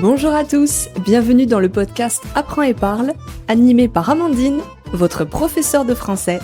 Bonjour à tous, bienvenue dans le podcast Apprends et parle, animé par Amandine, votre professeure de français.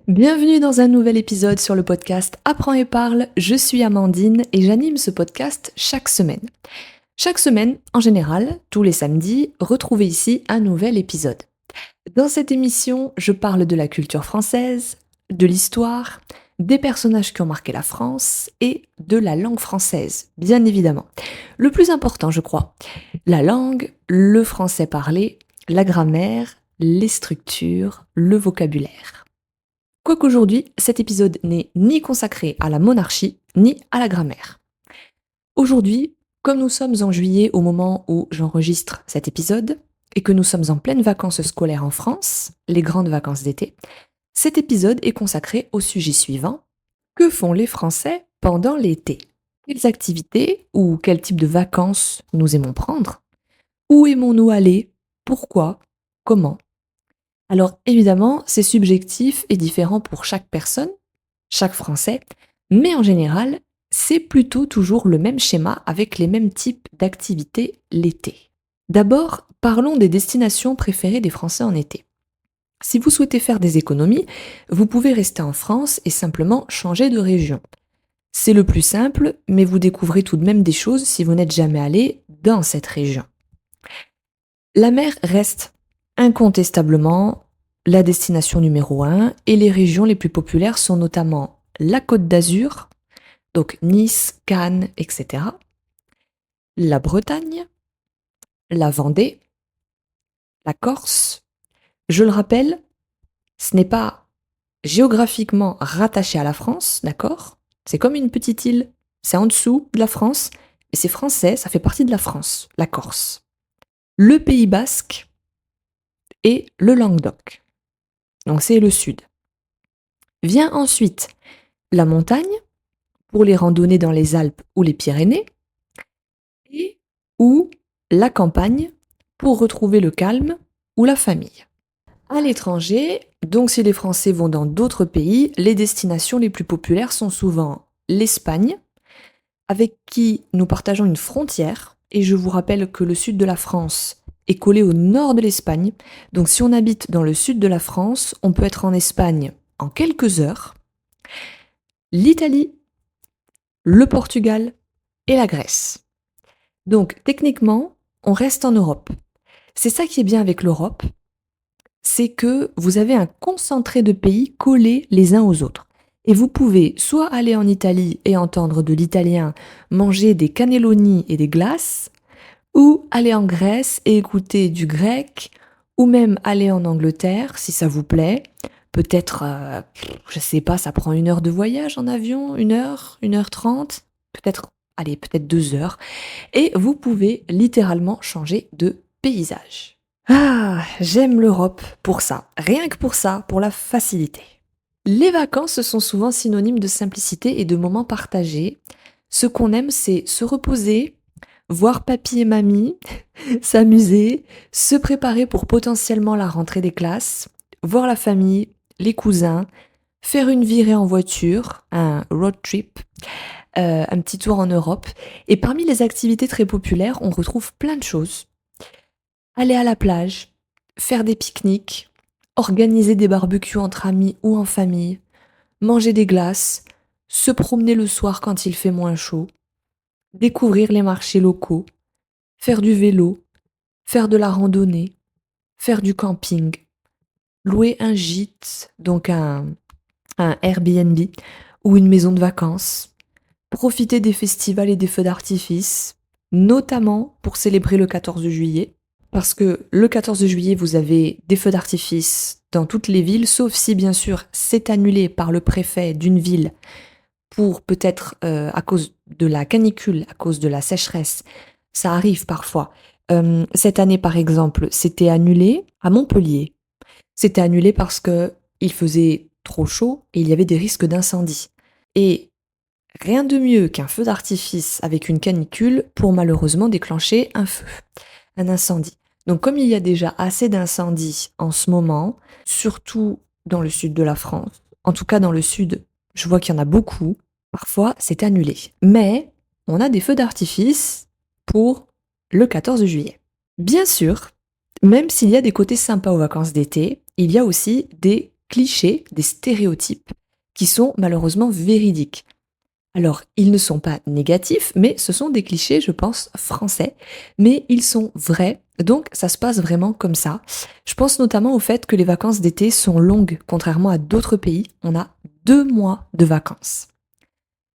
Bienvenue dans un nouvel épisode sur le podcast Apprends et parle, je suis Amandine et j'anime ce podcast chaque semaine. Chaque semaine, en général, tous les samedis, retrouvez ici un nouvel épisode. Dans cette émission, je parle de la culture française, de l'histoire, des personnages qui ont marqué la France et de la langue française, bien évidemment. Le plus important, je crois, la langue, le français parlé, la grammaire, les structures, le vocabulaire. Quoiqu'aujourd'hui, cet épisode n'est ni consacré à la monarchie, ni à la grammaire. Aujourd'hui, comme nous sommes en juillet au moment où j'enregistre cet épisode, et que nous sommes en pleine vacances scolaires en France, les grandes vacances d'été, cet épisode est consacré au sujet suivant. Que font les Français pendant l'été? Quelles activités ou quel type de vacances nous aimons prendre? Où aimons-nous aller? Pourquoi? Comment? Alors évidemment, c'est subjectif et différent pour chaque personne, chaque Français, mais en général, c'est plutôt toujours le même schéma avec les mêmes types d'activités l'été. D'abord, parlons des destinations préférées des Français en été. Si vous souhaitez faire des économies, vous pouvez rester en France et simplement changer de région. C'est le plus simple, mais vous découvrez tout de même des choses si vous n'êtes jamais allé dans cette région. La mer reste incontestablement la destination numéro 1 et les régions les plus populaires sont notamment la Côte d'Azur, donc Nice, Cannes, etc., la Bretagne, la Vendée, la Corse. Je le rappelle, ce n'est pas géographiquement rattaché à la France, d'accord? C'est comme une petite île, c'est en dessous de la France, mais c'est français, ça fait partie de la France, la Corse. Le Pays Basque et le Languedoc. Donc c'est le sud. Vient ensuite la montagne, pour les randonnées dans les Alpes ou les Pyrénées, et ou la campagne, pour retrouver le calme ou la famille. À l'étranger, donc si les Français vont dans d'autres pays, les destinations les plus populaires sont souvent l'Espagne, avec qui nous partageons une frontière, et je vous rappelle que le sud de la France est collé au nord de l'Espagne, donc si on habite dans le sud de la France, on peut être en Espagne en quelques heures, l'Italie, le Portugal et la Grèce. Donc techniquement, on reste en Europe. C'est ça qui est bien avec l'Europe, c'est que vous avez un concentré de pays collés les uns aux autres. Et vous pouvez soit aller en Italie et entendre de l'italien, manger des cannelloni et des glaces, ou aller en Grèce et écouter du grec, ou même aller en Angleterre, si ça vous plaît. Peut-être, je sais pas, ça prend 1 heure de voyage en avion, 1 heure, 1h30, peut-être 2 heures. Et vous pouvez littéralement changer de paysage. Ah, j'aime l'Europe pour ça, rien que pour ça, pour la facilité. Les vacances sont souvent synonymes de simplicité et de moments partagés. Ce qu'on aime, c'est se reposer, voir papy et mamie, s'amuser, se préparer pour potentiellement la rentrée des classes, voir la famille, les cousins, faire une virée en voiture, un road trip, un petit tour en Europe. Et parmi les activités très populaires, on retrouve plein de choses. Aller à la plage, faire des pique-niques, organiser des barbecues entre amis ou en famille, manger des glaces, se promener le soir quand il fait moins chaud, découvrir les marchés locaux, faire du vélo, faire de la randonnée, faire du camping, louer un gîte, donc un Airbnb ou une maison de vacances, profiter des festivals et des feux d'artifice, notamment pour célébrer le 14 juillet, parce que le 14 juillet, vous avez des feux d'artifice dans toutes les villes, sauf si, bien sûr, c'est annulé par le préfet d'une ville pour peut-être à cause de la canicule, à cause de la sécheresse. Ça arrive parfois. Cette année, par exemple, c'était annulé à Montpellier. C'était annulé parce que il faisait trop chaud et il y avait des risques d'incendie. Et rien de mieux qu'un feu d'artifice avec une canicule pour malheureusement déclencher un feu, un incendie. Donc comme il y a déjà assez d'incendies en ce moment, surtout dans le sud de la France, En tout cas, dans le sud, je vois qu'il y en a beaucoup. Parfois, c'est annulé. Mais on a des feux d'artifice pour le 14 juillet. Bien sûr, même s'il y a des côtés sympas aux vacances d'été, il y a aussi des clichés, des stéréotypes qui sont malheureusement véridiques. Alors, ils ne sont pas négatifs, mais ce sont des clichés, je pense, français, mais ils sont vrais, donc ça se passe vraiment comme ça. Je pense notamment au fait que les vacances d'été sont longues, contrairement à d'autres pays, on a 2 mois de vacances.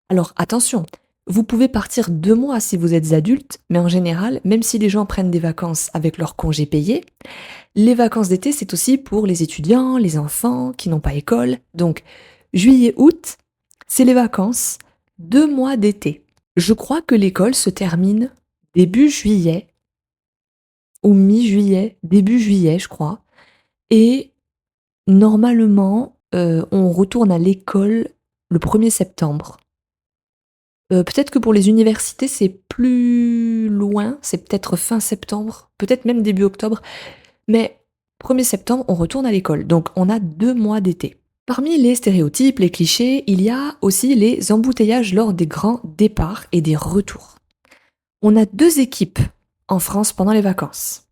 Alors attention, vous pouvez partir 2 mois si vous êtes adulte, mais en général, même si les gens prennent des vacances avec leurs congés payés, les vacances d'été c'est aussi pour les étudiants, les enfants qui n'ont pas école, donc juillet-août, c'est les vacances, 2 mois d'été. Je crois que l'école se termine début juillet ou mi-juillet, début juillet, je crois. Et normalement, on retourne à l'école le 1er septembre. Peut-être que pour les universités, c'est plus loin, c'est peut-être fin septembre, peut-être même début octobre. Mais 1er septembre, on retourne à l'école. Donc on a 2 mois d'été. Parmi les stéréotypes, les clichés, il y a aussi les embouteillages lors des grands départs et des retours. On a 2 équipes en France pendant les vacances.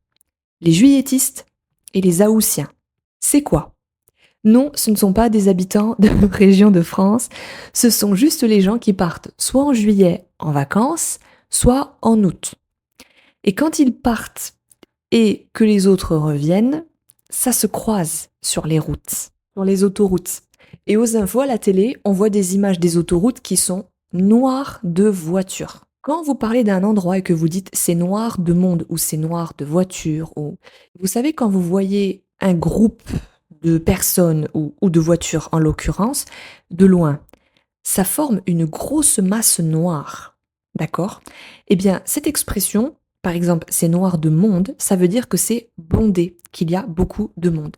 Les juilletistes et les haussiens. C'est quoi? Non, ce ne sont pas des habitants de région de France, ce sont juste les gens qui partent soit en juillet en vacances, soit en août. Et quand ils partent et que les autres reviennent, ça se croise sur les routes, sur les autoroutes. Et aux infos à la télé, on voit des images des autoroutes qui sont noires de voitures. Quand vous parlez d'un endroit et que vous dites c'est noir de monde ou c'est noir de voitures, ou vous savez quand vous voyez un groupe de personnes ou de voitures en l'occurrence, de loin, ça forme une grosse masse noire. D'accord? Eh bien, cette expression, par exemple, c'est noir de monde, ça veut dire que c'est bondé, qu'il y a beaucoup de monde.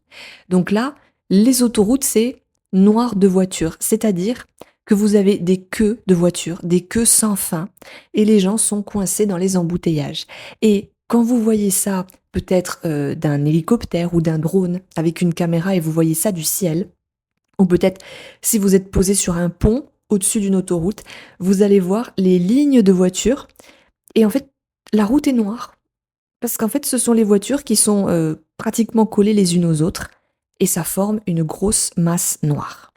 Donc là, les autoroutes, c'est noir de voitures, c'est-à-dire que vous avez des queues de voitures, des queues sans fin, et les gens sont coincés dans les embouteillages. Et quand vous voyez ça, peut-être d'un hélicoptère ou d'un drone avec une caméra et vous voyez ça du ciel, ou peut-être si vous êtes posé sur un pont au-dessus d'une autoroute, vous allez voir les lignes de voitures et en fait, la route est noire. Parce qu'en fait, ce sont les voitures qui sont pratiquement collées les unes aux autres et ça forme une grosse masse noire.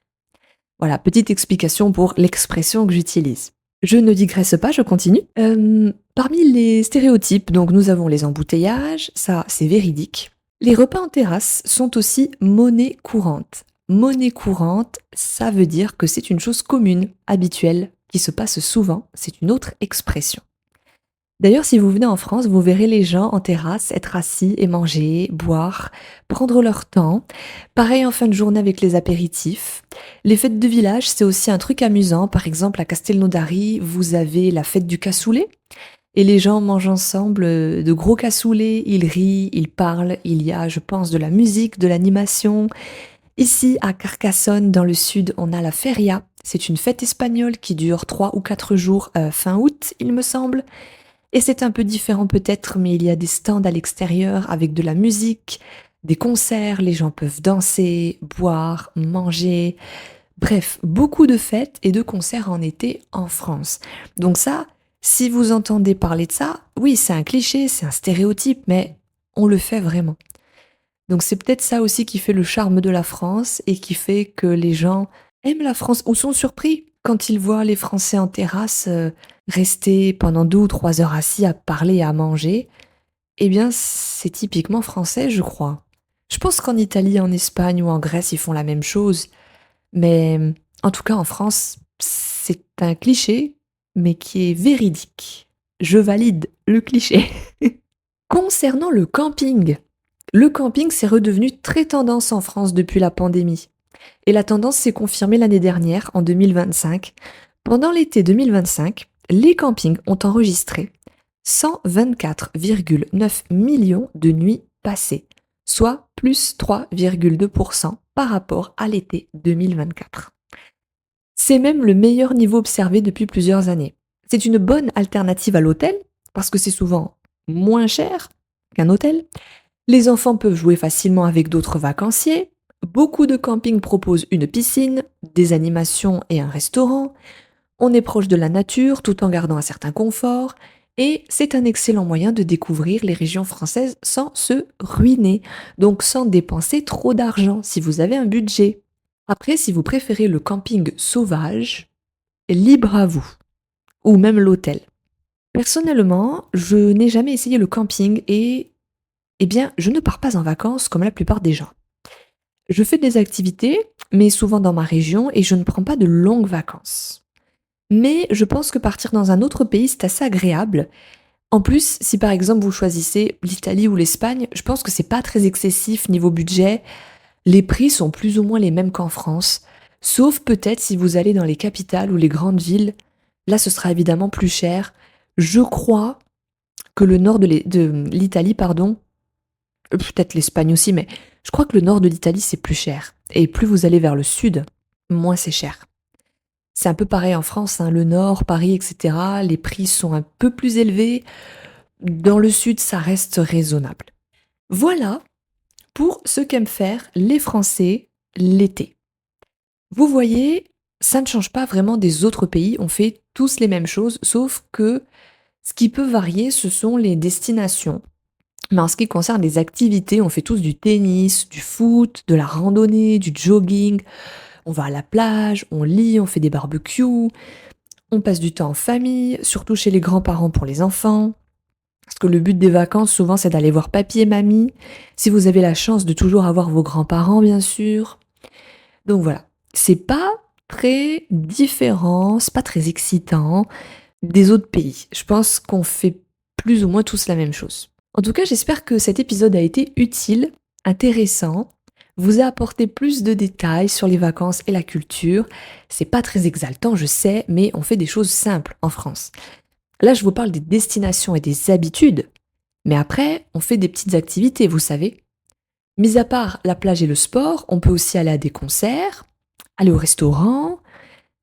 Voilà, petite explication pour l'expression que j'utilise. Je ne digresse pas, je continue. Parmi les stéréotypes, donc nous avons les embouteillages, ça c'est véridique. Les repas en terrasse sont aussi monnaie courante. Monnaie courante, ça veut dire que c'est une chose commune, habituelle, qui se passe souvent, c'est une autre expression. D'ailleurs, si vous venez en France, vous verrez les gens en terrasse être assis et manger, boire, prendre leur temps. Pareil en fin de journée avec les apéritifs. Les fêtes de village, c'est aussi un truc amusant. Par exemple, à Castelnaudary, vous avez la fête du cassoulet. Et les gens mangent ensemble de gros cassoulets, ils rient, ils parlent. Il y a, je pense, de la musique, de l'animation. Ici, à Carcassonne, dans le sud, on a la feria. C'est une fête espagnole qui dure 3 ou 4 jours fin août, il me semble. Et c'est un peu différent peut-être, mais il y a des stands à l'extérieur avec de la musique, des concerts, les gens peuvent danser, boire, manger. Bref, beaucoup de fêtes et de concerts en été en France. Donc ça, si vous entendez parler de ça, oui, c'est un cliché, c'est un stéréotype, mais on le fait vraiment. Donc c'est peut-être ça aussi qui fait le charme de la France et qui fait que les gens aiment la France ou sont surpris quand ils voient les Français en terrasse rester pendant 2 ou 3 heures assis à parler et à manger. Eh bien, c'est typiquement français, je crois. Je pense qu'en Italie, en Espagne ou en Grèce, ils font la même chose. Mais en tout cas, en France, c'est un cliché, mais qui est véridique. Je valide le cliché. Concernant le camping c'est redevenu très tendance en France depuis la pandémie. Et la tendance s'est confirmée l'année dernière, en 2025. Pendant l'été 2025, les campings ont enregistré 124,9 millions de nuits passées, soit plus 3,2% par rapport à l'été 2024. C'est même le meilleur niveau observé depuis plusieurs années. C'est une bonne alternative à l'hôtel, parce que c'est souvent moins cher qu'un hôtel. Les enfants peuvent jouer facilement avec d'autres vacanciers. Beaucoup de campings proposent une piscine, des animations et un restaurant. On est proche de la nature tout en gardant un certain confort. Et c'est un excellent moyen de découvrir les régions françaises sans se ruiner, donc sans dépenser trop d'argent si vous avez un budget. Après, si vous préférez le camping sauvage, libre à vous, ou même l'hôtel. Personnellement, je n'ai jamais essayé le camping et, eh bien, je ne pars pas en vacances comme la plupart des gens. Je fais des activités, mais souvent dans ma région, et je ne prends pas de longues vacances. Mais je pense que partir dans un autre pays, c'est assez agréable. En plus, si par exemple vous choisissez l'Italie ou l'Espagne, je pense que c'est pas très excessif niveau budget. Les prix sont plus ou moins les mêmes qu'en France, sauf peut-être si vous allez dans les capitales ou les grandes villes. Là, ce sera évidemment plus cher. Je crois que le nord de l'Italie, peut-être l'Espagne aussi, mais je crois que le nord de l'Italie, c'est plus cher. Et plus vous allez vers le sud, moins c'est cher. C'est un peu pareil en France, hein, le nord, Paris, etc. Les prix sont un peu plus élevés. Dans le sud, ça reste raisonnable. Voilà pour ce qu'aiment faire les Français l'été. Vous voyez, ça ne change pas vraiment des autres pays, on fait tous les mêmes choses, sauf que ce qui peut varier, ce sont les destinations. Mais en ce qui concerne les activités, on fait tous du tennis, du foot, de la randonnée, du jogging. On va à la plage, on lit, on fait des barbecues, on passe du temps en famille, surtout chez les grands-parents pour les enfants. Parce que le but des vacances, souvent, c'est d'aller voir papy et mamie. Si vous avez la chance de toujours avoir vos grands-parents, bien sûr. Donc voilà, c'est pas très différent, c'est pas très excitant des autres pays. Je pense qu'on fait plus ou moins tous la même chose. En tout cas, j'espère que cet épisode a été utile, intéressant, vous a apporté plus de détails sur les vacances et la culture. C'est pas très exaltant, je sais, mais on fait des choses simples en France. Là, je vous parle des destinations et des habitudes, mais après, on fait des petites activités, vous savez. Mis à part la plage et le sport, on peut aussi aller à des concerts, aller au restaurant,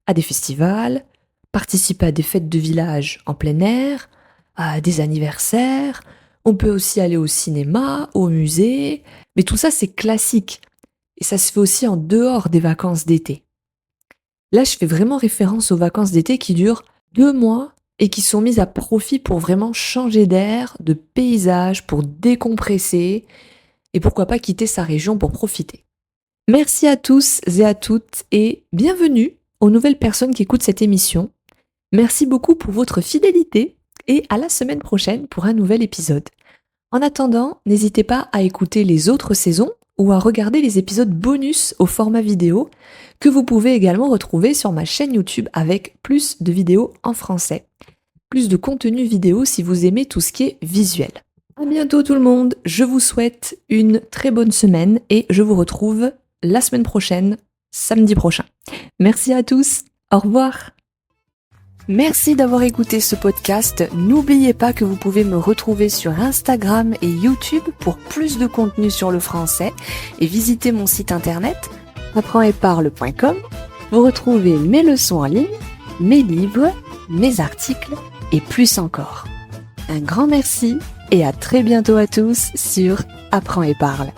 à des festivals, participer à des fêtes de village en plein air, à des anniversaires. On peut aussi aller au cinéma, au musée, mais tout ça c'est classique. Et ça se fait aussi en dehors des vacances d'été. Là, je fais vraiment référence aux vacances d'été qui durent 2 mois et qui sont mises à profit pour vraiment changer d'air, de paysage, pour décompresser et pourquoi pas quitter sa région pour profiter. Merci à tous et à toutes et bienvenue aux nouvelles personnes qui écoutent cette émission. Merci beaucoup pour votre fidélité et à la semaine prochaine pour un nouvel épisode. En attendant, n'hésitez pas à écouter les autres saisons ou à regarder les épisodes bonus au format vidéo que vous pouvez également retrouver sur ma chaîne YouTube avec plus de vidéos en français. Plus de contenu vidéo si vous aimez tout ce qui est visuel. À bientôt tout le monde, je vous souhaite une très bonne semaine et je vous retrouve la semaine prochaine, samedi prochain. Merci à tous, au revoir. Merci d'avoir écouté ce podcast. N'oubliez pas que vous pouvez me retrouver sur Instagram et YouTube pour plus de contenu sur le français et visiter mon site internet apprendsetparle.com. Vous retrouvez mes leçons en ligne, mes livres, mes articles et plus encore. Un grand merci et à très bientôt à tous sur Apprends et parle.